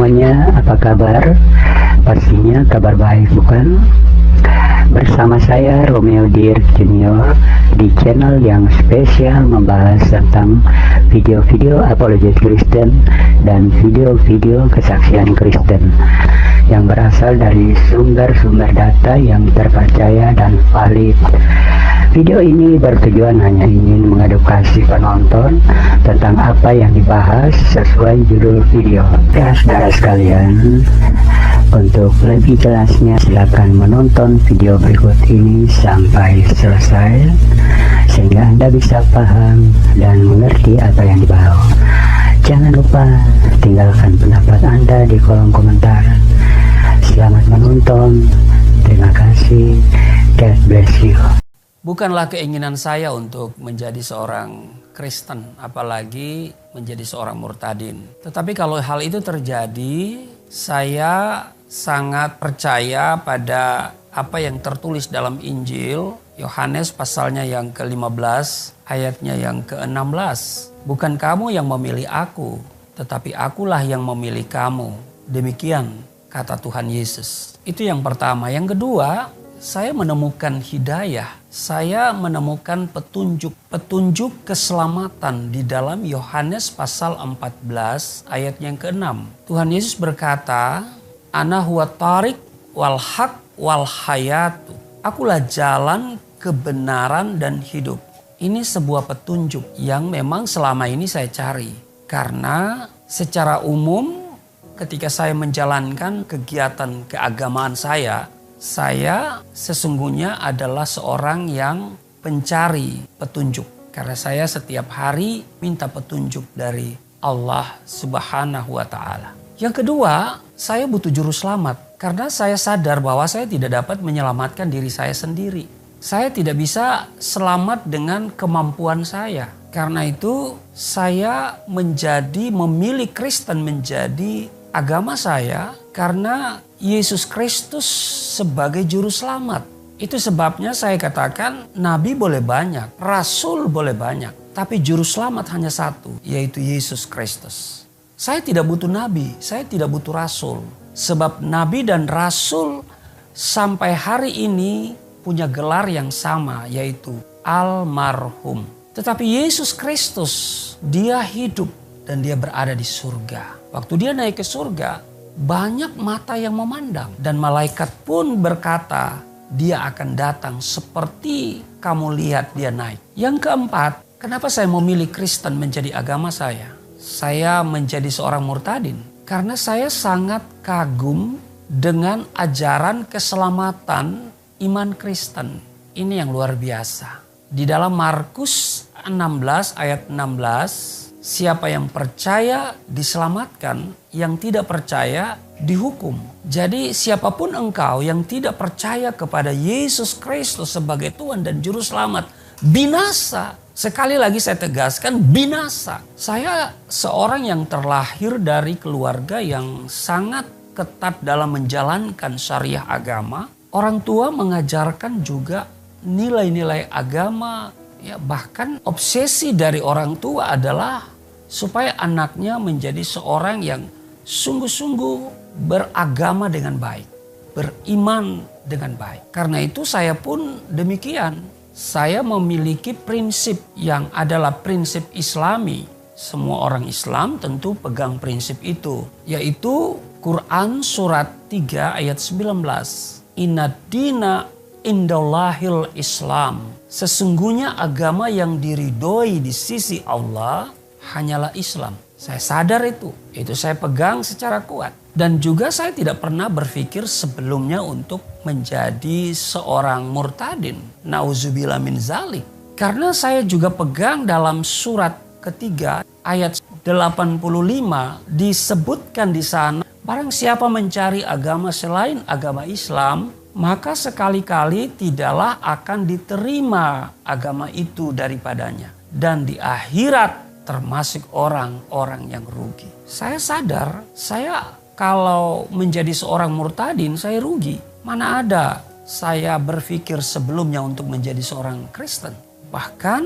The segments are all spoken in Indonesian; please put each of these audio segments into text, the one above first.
semuanya, apa kabar? Pastinya kabar baik, bukan? Bersama saya Romeo Dirk Junior di channel yang spesial membahas tentang video-video apologet Kristen dan video-video kesaksian Kristen yang berasal dari sumber-sumber data yang terpercaya dan valid. Video ini bertujuan hanya ingin mengedukasi penonton tentang apa yang dibahas sesuai judul video. Ya, saudara sekalian, untuk lebih jelasnya silakan menonton video berikut ini sampai selesai sehingga Anda bisa paham dan mengerti apa yang dibahas. Jangan lupa tinggalkan pendapat Anda di kolom komentar. Selamat menonton. Terima kasih. God bless you. Bukanlah keinginan saya untuk menjadi seorang Kristen, apalagi menjadi seorang murtadin. Tetapi kalau hal itu terjadi, saya sangat percaya pada apa yang tertulis dalam Injil, Yohanes pasalnya yang ke-15, ayatnya yang ke-16. Bukan kamu yang memilih aku, tetapi akulah yang memilih kamu. Demikian kata Tuhan Yesus. Itu yang pertama. Yang kedua, saya menemukan hidayah. Saya menemukan petunjuk keselamatan di dalam Yohanes pasal 14 ayat yang ke-6. Tuhan Yesus berkata, Ana huwa tariq wal haq wal hayatu. Akulah jalan, kebenaran dan hidup. Ini sebuah petunjuk yang memang selama ini saya cari. Karena secara umum ketika saya menjalankan kegiatan keagamaan saya sesungguhnya adalah seorang yang pencari petunjuk. Karena saya setiap hari minta petunjuk dari Allah Subhanahu wa Ta'ala. Yang kedua, saya butuh juru selamat. Karena saya sadar bahwa saya tidak dapat menyelamatkan diri saya sendiri. Saya tidak bisa selamat dengan kemampuan saya. Karena itu saya memilih Kristen menjadi agama saya karena Yesus Kristus sebagai juru selamat. Itu sebabnya saya katakan nabi boleh banyak, rasul boleh banyak. Tapi juru selamat hanya satu, yaitu Yesus Kristus. Saya tidak butuh nabi, saya tidak butuh rasul. Sebab nabi dan rasul sampai hari ini punya gelar yang sama, yaitu almarhum. Tetapi Yesus Kristus, dia hidup dan dia berada di surga. Waktu dia naik ke surga, banyak mata yang memandang. Dan malaikat pun berkata, dia akan datang seperti kamu lihat dia naik. Yang keempat, kenapa saya memilih Kristen menjadi agama saya? Saya menjadi seorang murtadin. Karena saya sangat kagum dengan ajaran keselamatan iman Kristen. Ini yang luar biasa. Di dalam Markus 16 ayat 16, siapa yang percaya diselamatkan, yang tidak percaya dihukum. Jadi siapapun engkau yang tidak percaya kepada Yesus Kristus sebagai Tuhan dan Juru Selamat, binasa. Sekali lagi saya tegaskan, binasa. Saya seorang yang terlahir dari keluarga yang sangat ketat dalam menjalankan syariah agama. Orang tua mengajarkan juga nilai-nilai agama. Ya, bahkan obsesi dari orang tua adalah supaya anaknya menjadi seorang yang sungguh-sungguh beragama dengan baik, beriman dengan baik. Karena itu saya pun demikian. Saya memiliki prinsip yang adalah prinsip Islami. Semua orang Islam tentu pegang prinsip itu, yaitu Quran surat 3 ayat 19. Inna dina indallahil Islam. Sesungguhnya agama yang diridhoi di sisi Allah hanyalah Islam. Saya sadar itu saya pegang secara kuat. Dan juga saya tidak pernah berpikir sebelumnya untuk menjadi seorang murtadin. Nauzubillah min zalik. Karena saya juga pegang dalam surat ketiga ayat 85 disebutkan di sana, barang siapa mencari agama selain agama Islam, maka sekali-kali tidaklah akan diterima agama itu daripadanya. Dan di akhirat termasuk orang-orang yang rugi. Saya sadar, saya kalau menjadi seorang murtadin saya rugi. Mana ada saya berpikir sebelumnya untuk menjadi seorang Kristen. Bahkan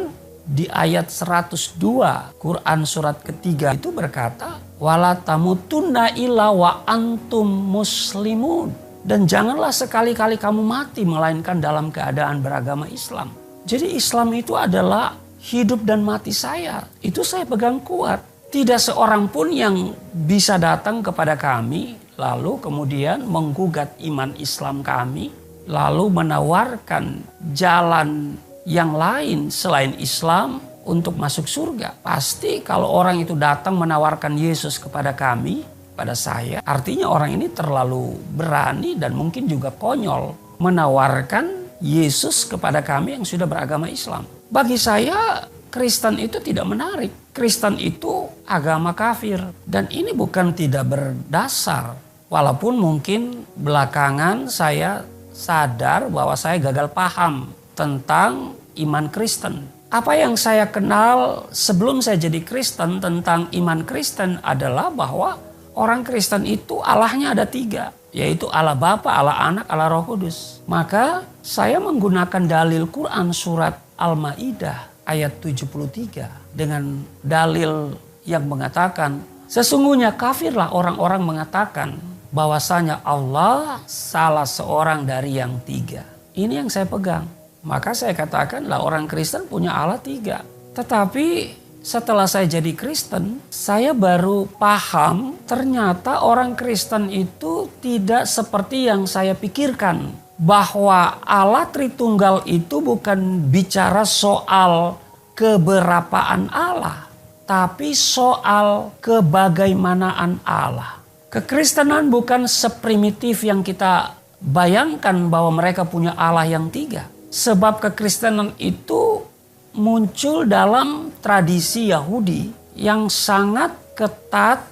di ayat 102 Quran surat ketiga itu berkata, wala tamutunna illa wa antum muslimun. Dan janganlah sekali-kali kamu mati melainkan dalam keadaan beragama Islam. Jadi Islam itu adalah hidup dan mati saya. Itu saya pegang kuat. Tidak seorang pun yang bisa datang kepada kami lalu kemudian menggugat iman Islam kami, lalu menawarkan jalan yang lain selain Islam untuk masuk surga. Pasti kalau orang itu datang menawarkan Yesus kepada kami, pada saya, artinya orang ini terlalu berani dan mungkin juga konyol menawarkan Yesus kepada kami yang sudah beragama Islam. Bagi saya, Kristen itu tidak menarik. Kristen itu agama kafir. Dan ini bukan tidak berdasar. Walaupun mungkin belakangan saya sadar bahwa saya gagal paham tentang iman Kristen. Apa yang saya kenal sebelum saya jadi Kristen tentang iman Kristen adalah bahwa orang Kristen itu Allahnya ada 3. Yaitu Allah Bapa, Allah Anak, Allah Roh Kudus. Maka saya menggunakan dalil Quran surat Al-Ma'idah ayat 73. Dengan dalil yang mengatakan, sesungguhnya kafirlah orang-orang mengatakan bahwasanya Allah salah seorang dari yang 3. Ini yang saya pegang. Maka saya katakanlah orang Kristen punya Allah 3. Tetapi setelah saya jadi Kristen, saya baru paham ternyata orang Kristen itu tidak seperti yang saya pikirkan. Bahwa Allah Tritunggal itu bukan bicara soal keberapaan Allah, tapi soal kebagaimanaan Allah. Kekristenan bukan seprimitif yang kita bayangkan bahwa mereka punya Allah yang 3. Sebab kekristenan itu muncul dalam tradisi Yahudi yang sangat ketat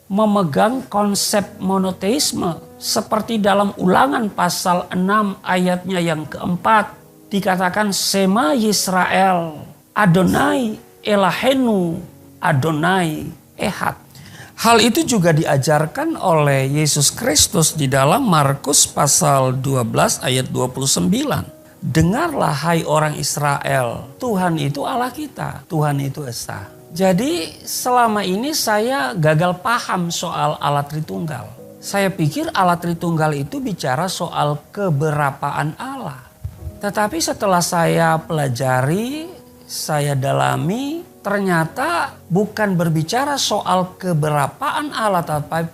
memegang konsep monoteisme. Seperti dalam Ulangan pasal 6 ayatnya yang keempat dikatakan Sema Yisrael Adonai Elahenu Adonai Ehad. Hal itu juga diajarkan oleh Yesus Kristus di dalam Markus pasal 12 ayat 29. Dengarlah hai orang Israel, Tuhan itu Allah kita, Tuhan itu Esa. Jadi selama ini saya gagal paham soal Allah Tritunggal. Saya pikir Allah Tritunggal itu bicara soal keberapaan Allah. Tetapi setelah saya pelajari, saya dalami, ternyata bukan berbicara soal keberapaan Allah,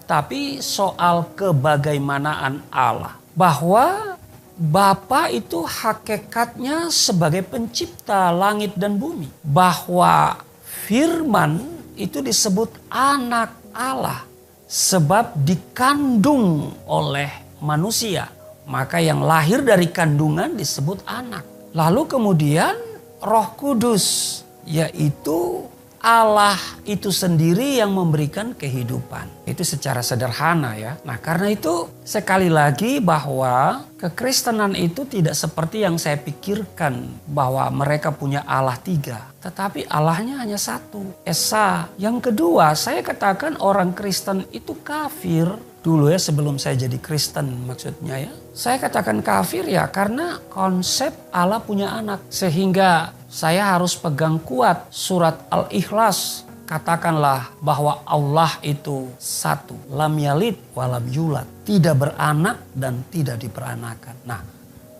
tapi soal kebagaimanaan Allah. Bahwa Bapa itu hakikatnya sebagai pencipta langit dan bumi. Bahwa Firman itu disebut anak Allah. Sebab dikandung oleh manusia. Maka yang lahir dari kandungan disebut anak. Lalu kemudian Roh Kudus, yaitu Allah itu sendiri yang memberikan kehidupan. Itu secara sederhana ya. Nah karena itu sekali lagi bahwa kekristenan itu tidak seperti yang saya pikirkan. Bahwa mereka punya Allah 3. Tetapi Allahnya hanya 1. Esa. Yang kedua saya katakan orang Kristen itu kafir. Dulu ya sebelum saya jadi Kristen maksudnya ya. Saya katakan kafir ya karena konsep Allah punya anak. Sehingga saya harus pegang kuat surat Al-Ikhlas. Katakanlah bahwa Allah itu 1. Lam yalid walam yulad. Tidak beranak dan tidak diperanakan. Nah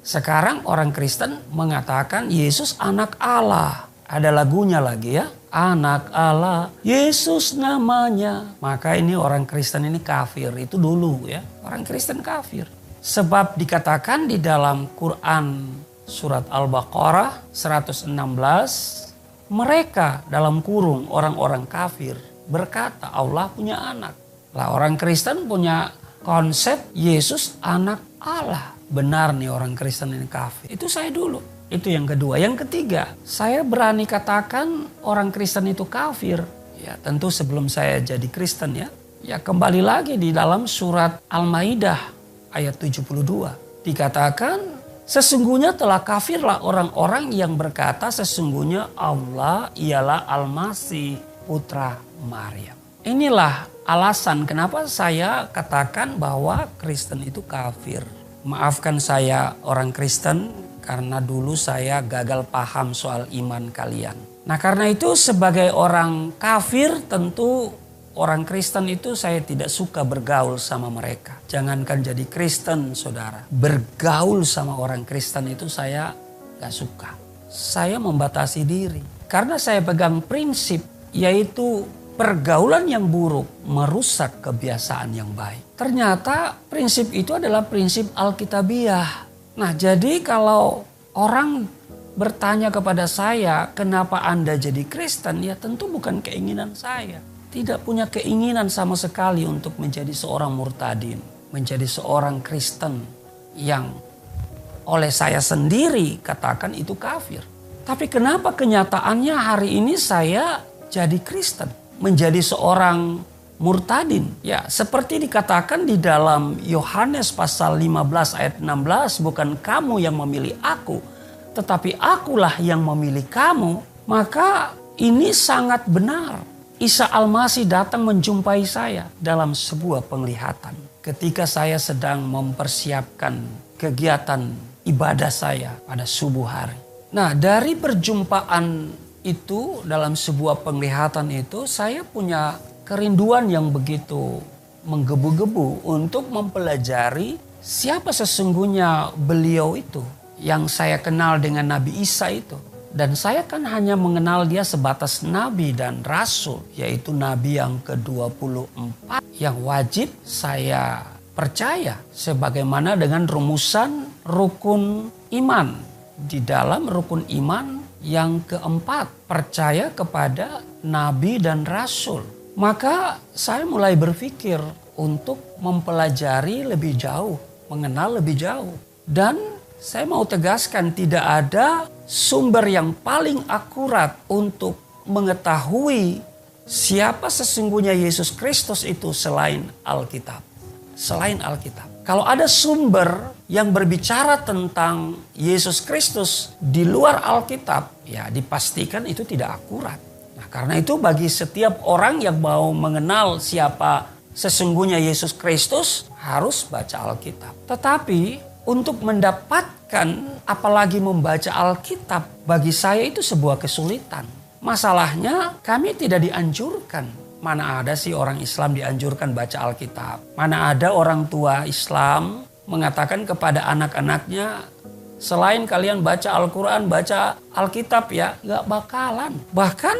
sekarang orang Kristen mengatakan Yesus anak Allah. Ada lagunya lagi ya. Anak Allah, Yesus namanya. Maka ini orang Kristen ini kafir. Itu dulu ya. Orang Kristen kafir. Sebab dikatakan di dalam Quran surat Al-Baqarah 116. Mereka dalam kurung orang-orang kafir berkata Allah punya anak. Lah orang Kristen punya konsep Yesus anak Allah. Benar nih orang Kristen ini kafir. Itu saya dulu. Itu yang kedua. Yang ketiga, saya berani katakan orang Kristen itu kafir. Ya tentu sebelum saya jadi Kristen ya. Ya kembali lagi di dalam surat Al-Maidah ayat 72. Dikatakan sesungguhnya telah kafirlah orang-orang yang berkata sesungguhnya Allah ialah Al-Masih putra Maryam. Inilah alasan kenapa saya katakan bahwa Kristen itu kafir. Maafkan saya orang Kristen. Karena dulu saya gagal paham soal iman kalian. Nah karena itu sebagai orang kafir tentu orang Kristen itu saya tidak suka bergaul sama mereka. Jangankan jadi Kristen saudara. Bergaul sama orang Kristen itu saya gak suka. Saya membatasi diri. Karena saya pegang prinsip yaitu pergaulan yang buruk merusak kebiasaan yang baik. Ternyata prinsip itu adalah prinsip Alkitabiah. Nah jadi kalau orang bertanya kepada saya, kenapa Anda jadi Kristen? Ya tentu bukan keinginan saya. Tidak punya keinginan sama sekali untuk menjadi seorang murtadin. Menjadi seorang Kristen yang oleh saya sendiri katakan itu kafir. Tapi kenapa kenyataannya hari ini saya jadi Kristen? Menjadi seorang murtadin. Ya seperti dikatakan di dalam Yohanes pasal 15 ayat 16. Bukan kamu yang memilih aku, tetapi akulah yang memilih kamu. Maka ini sangat benar. Isa Al-Masih datang menjumpai saya dalam sebuah penglihatan. Ketika saya sedang mempersiapkan kegiatan ibadah saya pada subuh hari. Nah dari perjumpaan itu dalam sebuah penglihatan itu saya punya kerinduan yang begitu menggebu-gebu untuk mempelajari siapa sesungguhnya beliau itu. Yang saya kenal dengan Nabi Isa itu. Dan saya kan hanya mengenal dia sebatas nabi dan rasul. Yaitu nabi yang ke-24 yang wajib saya percaya. Sebagaimana dengan rumusan rukun iman. Di dalam rukun iman yang keempat. Percaya kepada nabi dan rasul. Maka saya mulai berpikir untuk mempelajari lebih jauh. Mengenal lebih jauh. Dan saya mau tegaskan tidak ada sumber yang paling akurat untuk mengetahui siapa sesungguhnya Yesus Kristus itu selain Alkitab. Selain Alkitab. Kalau ada sumber yang berbicara tentang Yesus Kristus di luar Alkitab, ya dipastikan itu tidak akurat. Nah, karena itu bagi setiap orang yang mau mengenal siapa sesungguhnya Yesus Kristus harus baca Alkitab. Tetapi untuk mendapatkan apalagi membaca Alkitab bagi saya itu sebuah kesulitan. Masalahnya kami tidak dianjurkan. Mana ada sih orang Islam dianjurkan baca Alkitab. Mana ada orang tua Islam mengatakan kepada anak-anaknya selain kalian baca Al-Quran, baca Alkitab ya. Gak bakalan. Bahkan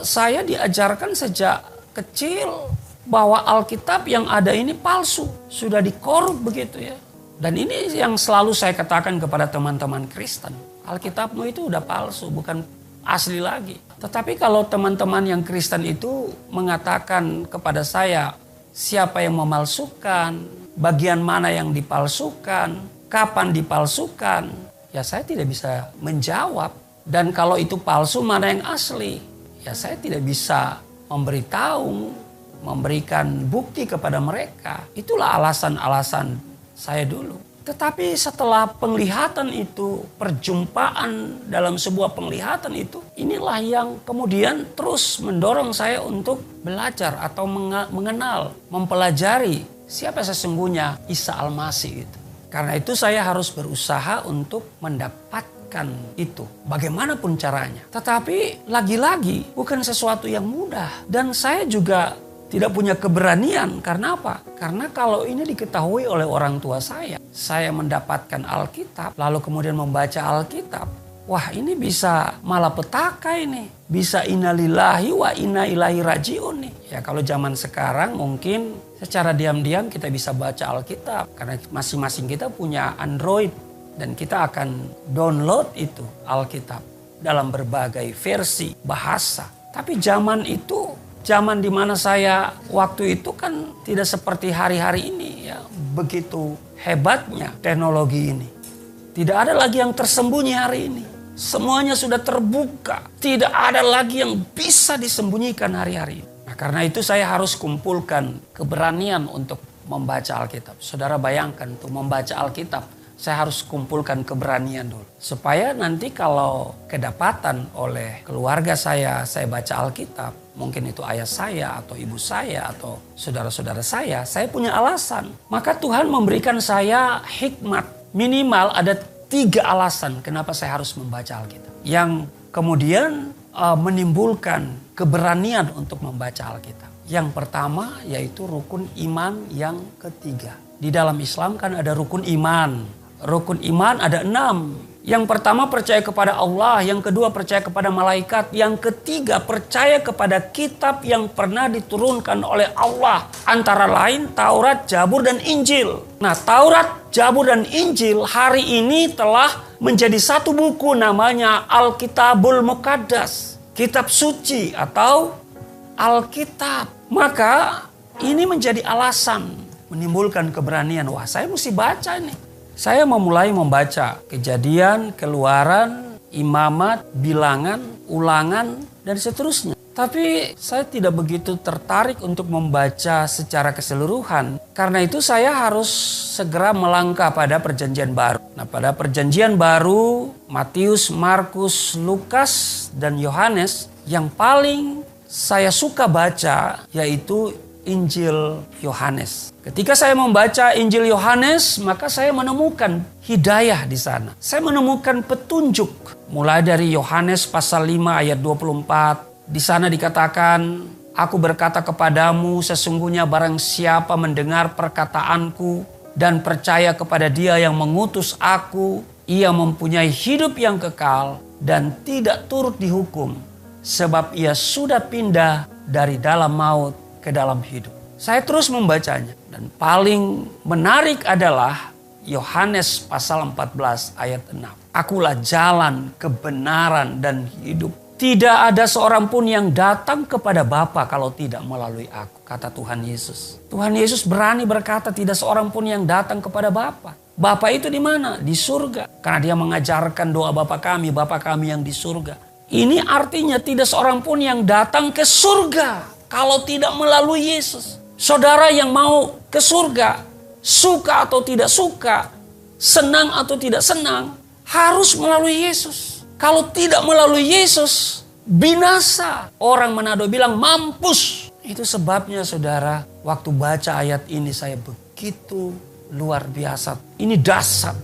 saya diajarkan sejak kecil bahwa Alkitab yang ada ini palsu. Sudah dikorup begitu ya. Dan ini yang selalu saya katakan kepada teman-teman Kristen. Alkitabmu itu udah palsu, bukan asli lagi. Tetapi kalau teman-teman yang Kristen itu mengatakan kepada saya, siapa yang memalsukan, bagian mana yang dipalsukan, kapan dipalsukan, ya saya tidak bisa menjawab. Dan kalau itu palsu, mana yang asli? Ya saya tidak bisa memberitahu, memberikan bukti kepada mereka. Itulah alasan-alasan saya dulu. Tetapi setelah penglihatan itu, perjumpaan dalam sebuah penglihatan itu, inilah yang kemudian terus mendorong saya untuk belajar atau mengenal, mempelajari siapa sesungguhnya Isa Al-Masih itu. Karena itu saya harus berusaha untuk mendapatkan itu, bagaimanapun caranya. Tetapi lagi-lagi bukan sesuatu yang mudah. Dan saya juga tidak punya keberanian. Karena apa? Karena kalau ini diketahui oleh orang tua saya mendapatkan Alkitab, lalu kemudian membaca Alkitab. Wah ini bisa malapetaka ini. Bisa innalillahi wa inna ilaihi rajiun nih. Ya kalau zaman sekarang mungkin secara diam-diam kita bisa baca Alkitab. Karena masing-masing kita punya Android. Dan kita akan download itu Alkitab dalam berbagai versi bahasa. Tapi zaman itu, zaman di mana saya waktu itu kan tidak seperti hari-hari ini ya. Begitu hebatnya teknologi ini. Tidak ada lagi yang tersembunyi hari ini. Semuanya sudah terbuka. Tidak ada lagi yang bisa disembunyikan hari-hari ini. Nah, karena itu saya harus kumpulkan keberanian untuk membaca Alkitab. Saudara bayangkan untuk membaca Alkitab. Saya harus kumpulkan keberanian dulu. Supaya nanti kalau kedapatan oleh keluarga saya baca Alkitab. Mungkin itu ayah saya atau ibu saya atau saudara-saudara saya punya alasan. Maka Tuhan memberikan saya hikmat. Minimal ada 3 alasan kenapa saya harus membaca Alkitab. Yang kemudian menimbulkan keberanian untuk membaca Alkitab. Yang pertama yaitu rukun iman yang ketiga. Di dalam Islam kan ada rukun iman. Rukun iman ada 6. Yang pertama percaya kepada Allah, yang kedua percaya kepada malaikat, yang ketiga percaya kepada kitab yang pernah diturunkan oleh Allah. Antara lain Taurat, Zabur, dan Injil. Nah, Taurat, Zabur, dan Injil hari ini telah menjadi satu buku namanya Alkitabul Muqaddas. Kitab suci atau Alkitab. Maka ini menjadi alasan menimbulkan keberanian. Wah, saya mesti baca ini. Saya memulai membaca Kejadian, Keluaran, Imamat, Bilangan, Ulangan, dan seterusnya. Tapi saya tidak begitu tertarik untuk membaca secara keseluruhan. Karena itu saya harus segera melangkah pada Perjanjian Baru. Nah, pada Perjanjian Baru, Matius, Markus, Lukas, dan Yohanes, yang paling saya suka baca yaitu Injil Yohanes. Ketika saya membaca Injil Yohanes, maka saya menemukan hidayah di sana. Saya menemukan petunjuk. Mulai dari Yohanes pasal 5 ayat 24. Di sana dikatakan, aku berkata kepadamu, sesungguhnya barang siapa mendengar perkataanku dan percaya kepada Dia yang mengutus aku, ia mempunyai hidup yang kekal dan tidak turut dihukum, sebab ia sudah pindah dari dalam maut ke dalam hidup. Saya terus membacanya dan paling menarik adalah Yohanes pasal 14 ayat 6. Akulah jalan, kebenaran, dan hidup. Tidak ada seorang pun yang datang kepada Bapa kalau tidak melalui aku, kata Tuhan Yesus. Tuhan Yesus berani berkata tidak seorang pun yang datang kepada Bapa. Bapa itu di mana? Di surga. Karena Dia mengajarkan doa Bapa kami yang di surga. Ini artinya tidak seorang pun yang datang ke surga kalau tidak melalui Yesus. Saudara yang mau ke surga, suka atau tidak suka, senang atau tidak senang, harus melalui Yesus. Kalau tidak melalui Yesus, binasa. Orang Manado bilang mampus. Itu sebabnya saudara, waktu baca ayat ini saya begitu luar biasa. Ini dasar.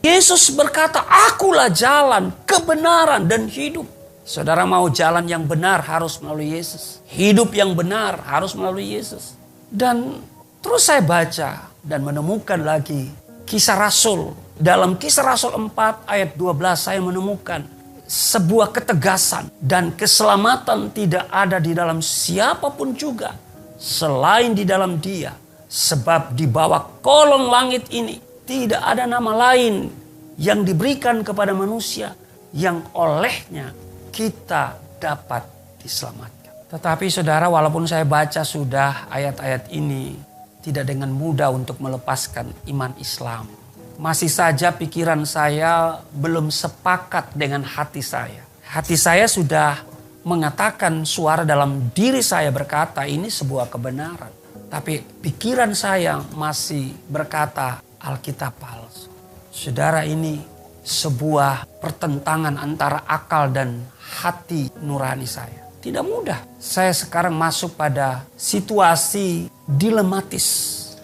Yesus berkata, akulah jalan, kebenaran, dan hidup. Saudara mau jalan yang benar harus melalui Yesus. Hidup yang benar harus melalui Yesus. Dan terus saya baca dan menemukan lagi Kisah Rasul. Dalam Kisah Rasul 4 ayat 12 saya menemukan sebuah ketegasan dan keselamatan tidak ada di dalam siapapun juga selain di dalam Dia. Sebab di bawah kolong langit ini tidak ada nama lain yang diberikan kepada manusia yang olehnya kita dapat diselamatkan. Tetapi saudara, walaupun saya baca sudah ayat-ayat ini, tidak dengan mudah untuk melepaskan iman Islam. Masih saja pikiran saya belum sepakat dengan hati saya. Hati saya sudah mengatakan, suara dalam diri saya berkata ini sebuah kebenaran. Tapi pikiran saya masih berkata Alkitab palsu. Saudara, ini sebuah pertentangan antara akal dan hati nurani saya. Tidak mudah. Saya sekarang masuk pada situasi dilematis.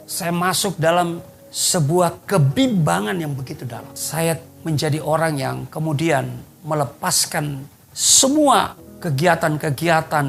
Saya masuk dalam sebuah kebimbangan yang begitu dalam. Saya menjadi orang yang kemudian melepaskan semua kegiatan-kegiatan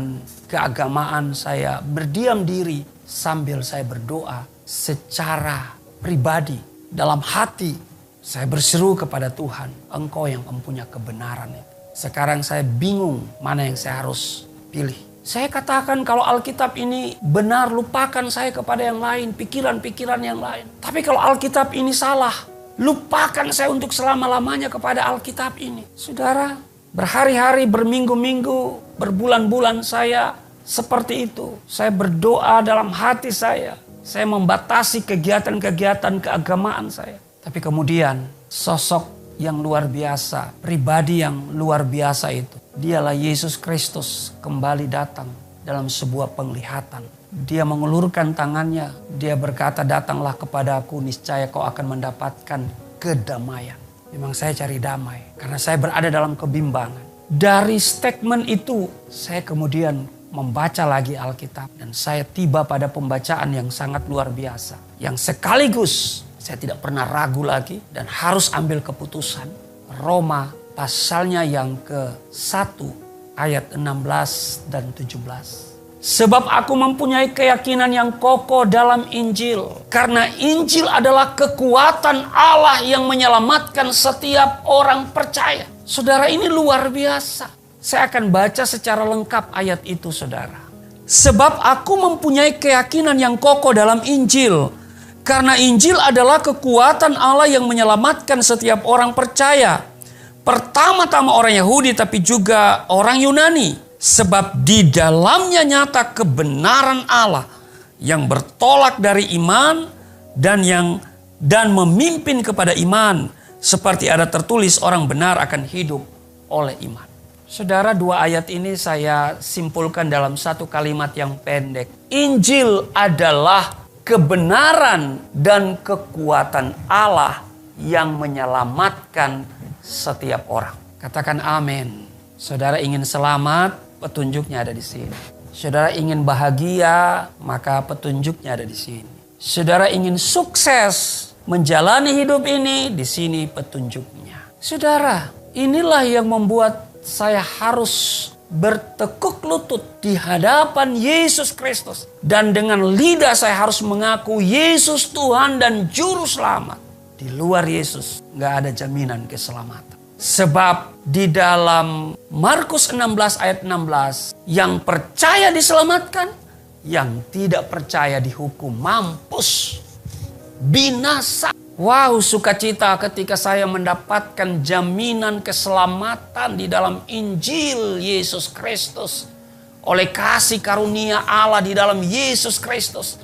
keagamaan saya, berdiam diri sambil saya berdoa secara pribadi. Dalam hati saya berseru kepada Tuhan, Engkau yang mempunyai kebenaran itu. Sekarang saya bingung mana yang saya harus pilih. Saya katakan kalau Alkitab ini benar, lupakan saya kepada yang lain, pikiran-pikiran yang lain. Tapi kalau Alkitab ini salah, lupakan saya untuk selama-lamanya kepada Alkitab ini. Saudara, berhari-hari, berminggu-minggu, berbulan-bulan saya seperti itu. Saya berdoa dalam hati saya. Saya membatasi kegiatan-kegiatan keagamaan saya. Tapi kemudian sosok yang luar biasa, pribadi yang luar biasa itu, Dialah Yesus Kristus kembali datang dalam sebuah penglihatan. Dia mengulurkan tangannya, Dia berkata, datanglah kepadaku, niscaya kau akan mendapatkan kedamaian. Memang saya cari damai karena saya berada dalam kebimbangan. Dari statement itu saya kemudian membaca lagi Alkitab dan saya tiba pada pembacaan yang sangat luar biasa, yang sekaligus saya tidak pernah ragu lagi dan harus ambil keputusan. Roma pasalnya yang ke-1 ayat 16 dan 17. Sebab aku mempunyai keyakinan yang kokoh dalam Injil. Karena Injil adalah kekuatan Allah yang menyelamatkan setiap orang percaya. Saudara, ini luar biasa. Saya akan baca secara lengkap ayat itu, saudara. Sebab aku mempunyai keyakinan yang kokoh dalam Injil. Karena Injil adalah kekuatan Allah yang menyelamatkan setiap orang percaya. Pertama-tama orang Yahudi tapi juga orang Yunani. Sebab di dalamnya nyata kebenaran Allah yang bertolak dari iman dan memimpin kepada iman. Seperti ada tertulis, orang benar akan hidup oleh iman. Saudara, dua ayat ini saya simpulkan dalam satu kalimat yang pendek. Injil adalah kebenaran dan kekuatan Allah yang menyelamatkan setiap orang. Katakan amin. Saudara ingin selamat, petunjuknya ada di sini. Saudara ingin bahagia, maka petunjuknya ada di sini. Saudara ingin sukses menjalani hidup ini, di sini petunjuknya. Saudara, inilah yang membuat saya harus bertekuk lutut di hadapan Yesus Kristus. Dan dengan lidah saya harus mengaku Yesus Tuhan dan Juru Selamat. Di luar Yesus gak ada jaminan keselamatan. Sebab di dalam Markus 16 ayat 16, yang percaya diselamatkan, yang tidak percaya dihukum mampus, binasa. Wow, sukacita ketika saya mendapatkan jaminan keselamatan di dalam Injil Yesus Kristus. Oleh kasih karunia Allah di dalam Yesus Kristus.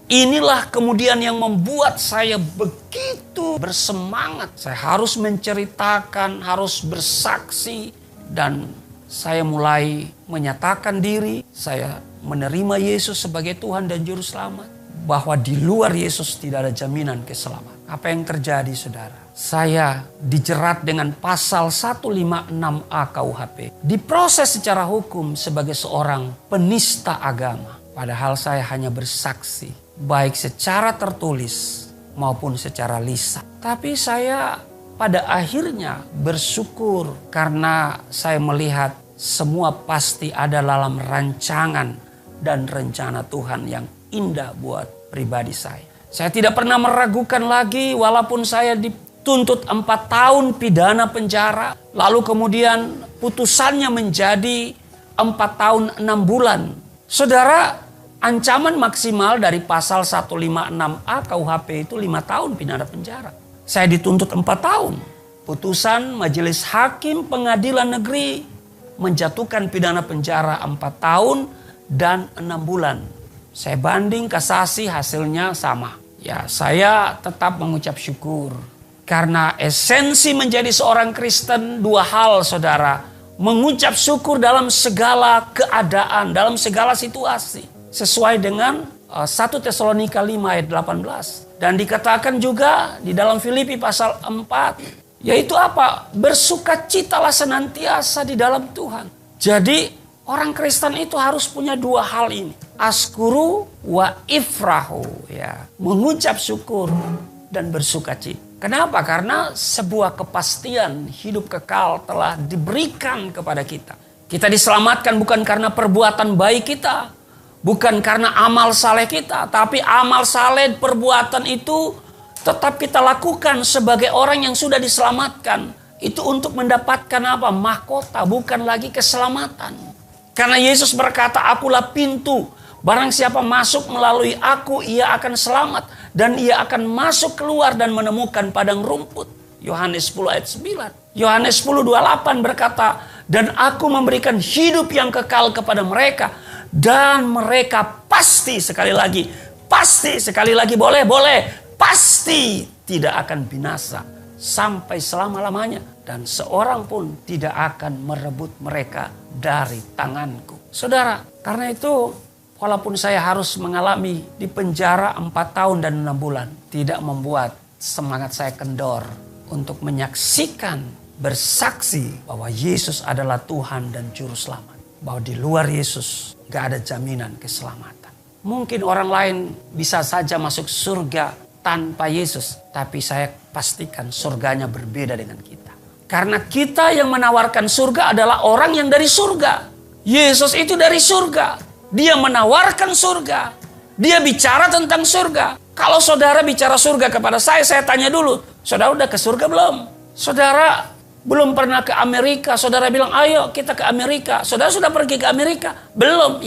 Inilah kemudian yang membuat saya begitu bersemangat. Saya harus menceritakan, harus bersaksi. Dan saya mulai menyatakan diri. Saya menerima Yesus sebagai Tuhan dan Juru Selamat. Bahwa di luar Yesus tidak ada jaminan keselamatan. Apa yang terjadi, saudara? Saya dijerat dengan pasal 156A KUHP. Diproses secara hukum sebagai seorang penista agama. Padahal saya hanya bersaksi. Baik secara tertulis maupun secara lisan. Tapi saya pada akhirnya bersyukur karena saya melihat semua pasti ada dalam rancangan dan rencana Tuhan yang indah buat pribadi saya. Saya tidak pernah meragukan lagi walaupun saya dituntut 4 tahun pidana penjara. Lalu kemudian putusannya menjadi 4 tahun 6 bulan. Saudara, ancaman maksimal dari pasal 156A KUHP itu 5 tahun pidana penjara. Saya dituntut 4 tahun. Putusan Majelis Hakim Pengadilan Negeri menjatuhkan pidana penjara 4 tahun dan 6 bulan. Saya banding kasasi, hasilnya sama. Ya, saya tetap mengucap syukur. Karena esensi menjadi seorang Kristen 2 hal, saudara. Mengucap syukur dalam segala keadaan, dalam segala situasi. Sesuai dengan 1 Tesalonika 5 ayat 18. Dan dikatakan juga di dalam Filipi pasal 4. Yaitu apa? Bersukacitalah senantiasa di dalam Tuhan. Jadi orang Kristen itu harus punya 2 hal ini. Askuru wa ifrahu. Ya. Mengucap syukur dan bersukacita. Kenapa? Karena sebuah kepastian hidup kekal telah diberikan kepada kita. Kita diselamatkan bukan karena perbuatan baik kita. Bukan karena amal saleh kita. Tapi amal saleh perbuatan itu tetap kita lakukan sebagai orang yang sudah diselamatkan. Itu untuk mendapatkan apa? Mahkota, bukan lagi keselamatan. Karena Yesus berkata, akulah pintu. Barang siapa masuk melalui aku, ia akan selamat. Dan ia akan masuk keluar dan menemukan padang rumput. Yohanes 10 ayat 9. Yohanes 10:28 berkata, dan aku memberikan hidup yang kekal kepada mereka. Dan mereka pasti, sekali lagi, boleh, pasti tidak akan binasa sampai selama-lamanya. Dan seorang pun tidak akan merebut mereka dari tanganku. Saudara, karena itu walaupun saya harus mengalami di penjara 4 tahun dan 6 bulan. Tidak membuat semangat saya kendor untuk menyaksikan, bersaksi bahwa Yesus adalah Tuhan dan Juru Selamat. Bahwa di luar Yesus gak ada jaminan keselamatan. Mungkin orang lain bisa saja masuk surga tanpa Yesus. Tapi saya pastikan surganya berbeda dengan kita. Karena kita yang menawarkan surga adalah orang yang dari surga. Yesus itu dari surga. Dia menawarkan surga. Dia bicara tentang surga. Kalau saudara bicara surga kepada saya tanya dulu, saudara udah ke surga belum? Saudara belum pernah ke Amerika, saudara bilang ayo kita ke Amerika. Saudara sudah pergi ke Amerika? Belum.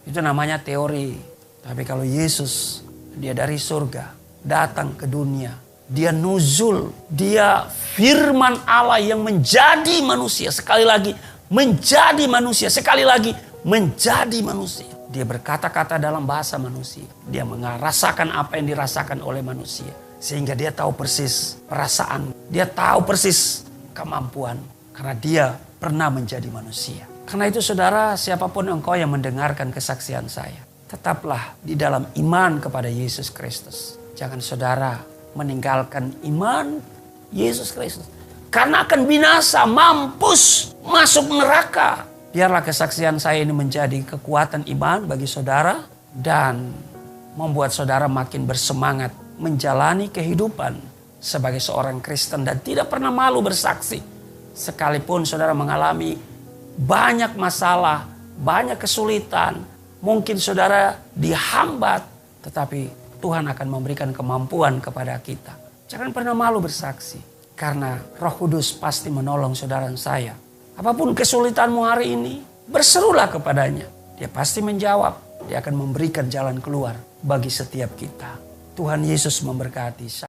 Itu namanya teori. Tapi kalau Yesus, dia dari surga, datang ke dunia. Dia nuzul, dia firman Allah yang menjadi manusia. Sekali lagi, menjadi manusia. Sekali lagi, menjadi manusia. Dia berkata-kata dalam bahasa manusia. Dia merasakan apa yang dirasakan oleh manusia. Sehingga dia tahu persis perasaan. Dia tahu persis kemampuan. Karena dia pernah menjadi manusia. Karena itu saudara, siapapun engkau yang mendengarkan kesaksian saya, tetaplah di dalam iman kepada Yesus Kristus. Jangan saudara meninggalkan iman Yesus Kristus. Karena akan binasa, mampus, masuk neraka. Biarlah kesaksian saya ini menjadi kekuatan iman bagi saudara. Dan membuat saudara makin bersemangat menjalani kehidupan sebagai seorang Kristen. Dan tidak pernah malu bersaksi. Sekalipun saudara mengalami banyak masalah, banyak kesulitan. Mungkin saudara dihambat. Tetapi Tuhan akan memberikan kemampuan kepada kita. Jangan pernah malu bersaksi. Karena Roh Kudus pasti menolong saudara saya. Apapun kesulitanmu hari ini, berserulah kepadanya. Dia pasti menjawab. Dia akan memberikan jalan keluar bagi setiap kita. Tuhan Yesus memberkati.